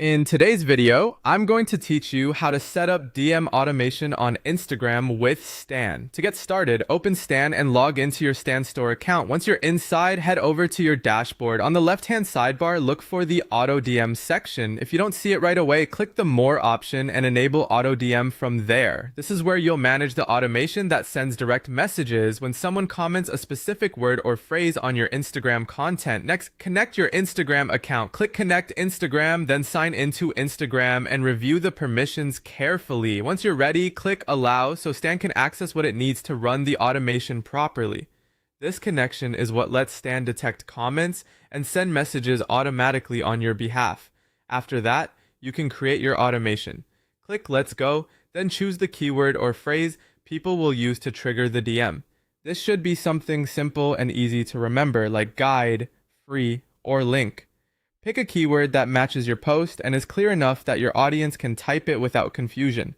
In today's video, I'm going to teach you how to set up DM automation on Instagram with Stan. To get started, open Stan and log into your Stan Store account. Once you're inside, head over to your dashboard. On the left-hand sidebar, look for the AutoDM section. If you don't see it right away, click the More option and enable AutoDM from there. This is where you'll manage the automation that sends direct messages when someone comments a specific word or phrase on your Instagram content. Next, connect your Instagram account. Click Connect Instagram, then sign into Instagram and review the permissions carefully. Once you're ready, click Allow so Stan can access what it needs to run the automation properly. This connection is what lets Stan detect comments and send messages automatically on your behalf. After that, you can create your automation. Click Let's Go, then choose the keyword or phrase people will use to trigger the DM. This should be something simple and easy to remember, like guide, free, or link. Pick a keyword that matches your post and is clear enough that your audience can type it without confusion.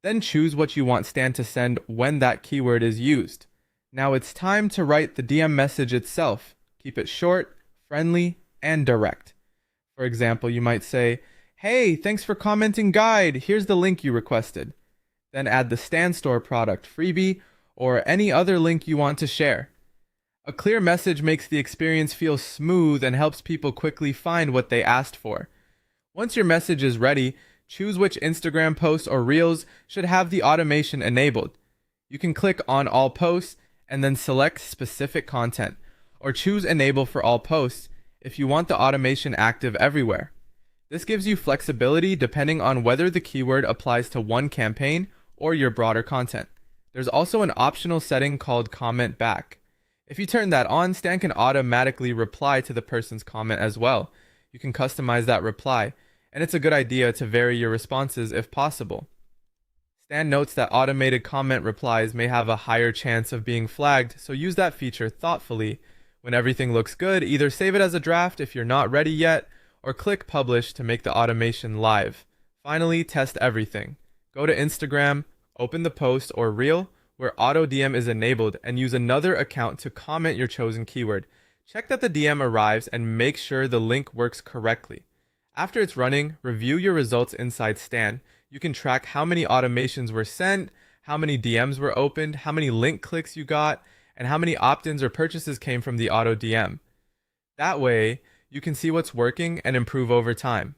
Then choose what you want Stan to send when that keyword is used. Now it's time to write the DM message itself. Keep it short, friendly, and direct. For example, you might say, "Hey, thanks for commenting guide. Here's the link you requested." Then add the Stan Store product freebie or any other link you want to share. A clear message makes the experience feel smooth and helps people quickly find what they asked for. Once your message is ready, choose which Instagram posts or reels should have the automation enabled. You can click on all posts and then select specific content, or choose enable for all posts if you want the automation active everywhere. This gives you flexibility depending on whether the keyword applies to one campaign or your broader content. There's also an optional setting called comment back. If you turn that on, Stan can automatically reply to the person's comment as well. You can customize that reply, and it's a good idea to vary your responses if possible. Stan notes that automated comment replies may have a higher chance of being flagged, so use that feature thoughtfully. When everything looks good, either save it as a draft if you're not ready yet, or click Publish to make the automation live. Finally, test everything. Go to Instagram, open the post or reel where AutoDM is enabled, and use another account to comment your chosen keyword. Check that the DM arrives and make sure the link works correctly. After it's running, review your results inside Stan. You can track how many automations were sent, how many DMs were opened, how many link clicks you got, and how many opt-ins or purchases came from the AutoDM. That way, you can see what's working and improve over time.